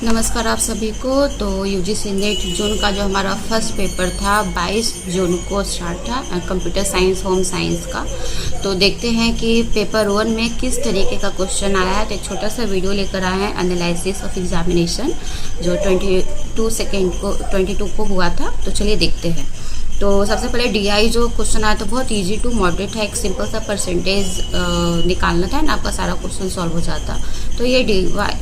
नमस्कार आप सभी को। तो यूजीसी नेट जून का जो हमारा फर्स्ट पेपर था 22 जून को स्टार्ट था कंप्यूटर साइंस होम साइंस का। तो देखते हैं कि पेपर 1 में किस तरीके का क्वेश्चन आया है। तो एक छोटा सा वीडियो लेकर आए हैं एनालिसिस ऑफ एग्जामिनेशन जो 22 को हुआ था। तो चलिए देखते हैं। तो सबसे पहले डीआई जो क्वेश्चन आया तो बहुत इजी टू मॉडरेट है। एक सिंपल सा परसेंटेज निकालना था ना, आपका सारा क्वेश्चन सॉल्व हो जाता। तो ये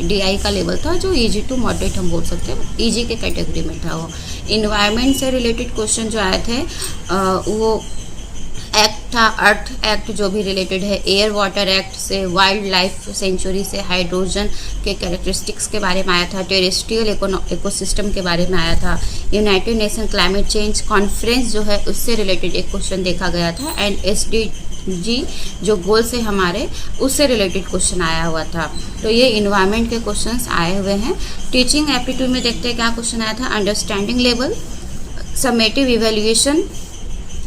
डीआई का लेवल था जो इजी टू मॉडरेट हम बोल सकते हैं, इजी के कैटेगरी में था वो। इन्वायरमेंट से रिलेटेड क्वेश्चन जो आए थे वो एक्ट था, अर्थ एक्ट जो भी रिलेटेड है, एयर वाटर एक्ट से, वाइल्ड लाइफ सेंचुरी से, हाइड्रोजन के कैरेक्टरिस्टिक्स के बारे में आया था, टेरेस्ट्रियल इकोसिस्टम के बारे में आया था, United nation climate change conference जो है उससे रिलेटेड एक क्वेश्चन देखा गया था, एंड SDG जो गोल्स है हमारे उससे रिलेटेड क्वेश्चन आया हुआ था। तो ये इन्वायरमेंट के क्वेश्चंस आए हुए हैं। टीचिंग एप्टीट्यूड में देखते हैं क्या क्वेश्चन आया था। Understanding level, summative evaluation,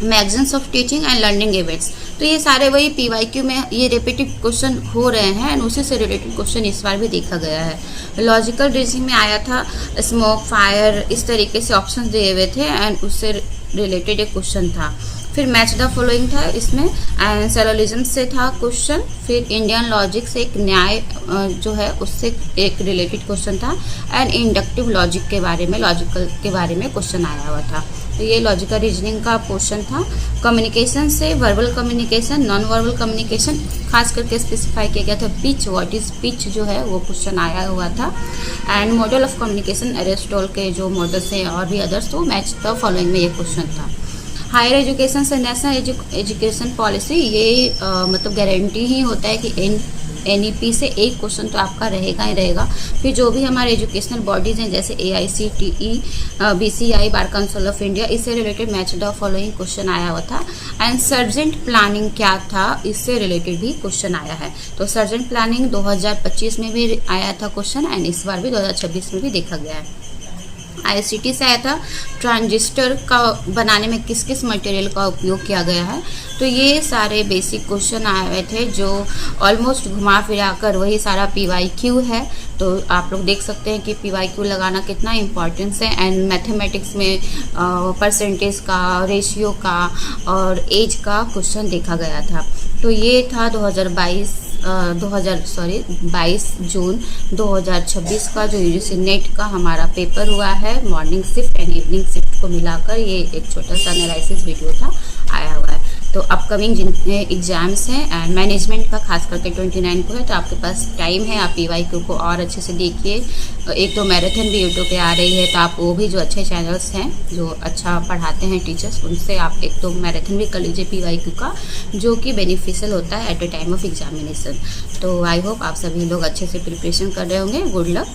magazines of teaching and learning events. तो ये सारे वही PYQ में ये रिपीटेड क्वेश्चन हो रहे हैं एंड उसी से रिलेटेड क्वेश्चन इस बार भी देखा गया है। लॉजिकल रीजनिंग में आया था स्मोक, फायर, इस तरीके से ऑप्शन दिए हुए थे एंड उससे रिलेटेड एक क्वेश्चन था। फिर मैच द फॉलोइंग था इसमें, एंड सैलोलिज्म से था क्वेश्चन। फिर इंडियन लॉजिक से एक न्याय जो है उससे एक रिलेटेड क्वेश्चन था, एंड इंडक्टिव लॉजिक के बारे में, लॉजिकल के बारे में क्वेश्चन आया हुआ था। तो ये लॉजिकल रीजनिंग का पोर्शन था। कम्युनिकेशन से verbal communication, non verbal communication खास करके स्पेसिफाई किया गया था। पिच, व्हाट इज पिच जो है वो क्वेश्चन आया हुआ था। And model of communication, Aristotle के जो मॉडल्स हैं और भी अदर्स, तो मैच द फॉलोइंग में ये क्वेश्चन था। हायर एजुकेशन से नेशनल एजुकेशन पॉलिसी, ये मतलब गारंटी ही होता है कि NEP से एक क्वेश्चन तो आपका रहेगा ही रहेगा। फिर जो भी हमारे एजुकेशनल बॉडीज़ हैं जैसे AICTE, BCI, bar council of India, इससे related match the following question आया हुआ था। एंड सर्जेंट प्लानिंग क्या था, इससे रिलेटेड भी क्वेश्चन आया है। तो सर्जेंट प्लानिंग 2025 में भी आया था क्वेश्चन एंड इस बार भी 2026 में भी देखा गया है। ICT से आया था ट्रांजिस्टर का बनाने में किस किस मटेरियल का उपयोग किया गया है। तो ये सारे बेसिक क्वेश्चन आए हुए थे जो ऑलमोस्ट घुमा फिरा कर वही सारा PYQ है। तो आप लोग देख सकते हैं कि PYQ लगाना कितना इम्पोर्टेंस है। एंड मैथमेटिक्स में परसेंटेज का, रेशियो का और एज का क्वेश्चन देखा गया था। तो ये था 22 जून 2026 का जो यूजीसी नेट का हमारा पेपर हुआ है। Morning shift and evening shift को मिलाकर ये एक छोटा सा एनालिसिस वीडियो था आया हुआ है। तो अपकमिंग जितने एग्जाम्स हैं एंड मैनेजमेंट का खास करके 29 को है, तो आपके पास टाइम है। आप PYQ को और अच्छे से देखिए। एक तो मैराथन भी यूट्यूब पे आ रही है, तो आप वो भी जो अच्छे चैनल्स हैं जो अच्छा पढ़ाते हैं टीचर्स, उनसे आप एक तो मैराथन भी कर लीजिए PYQ का, जो कि बेनिफिशियल होता है at the time of examination. तो आई होप आप सभी लोग अच्छे से प्रिपरेशन कर रहे होंगे। Good luck.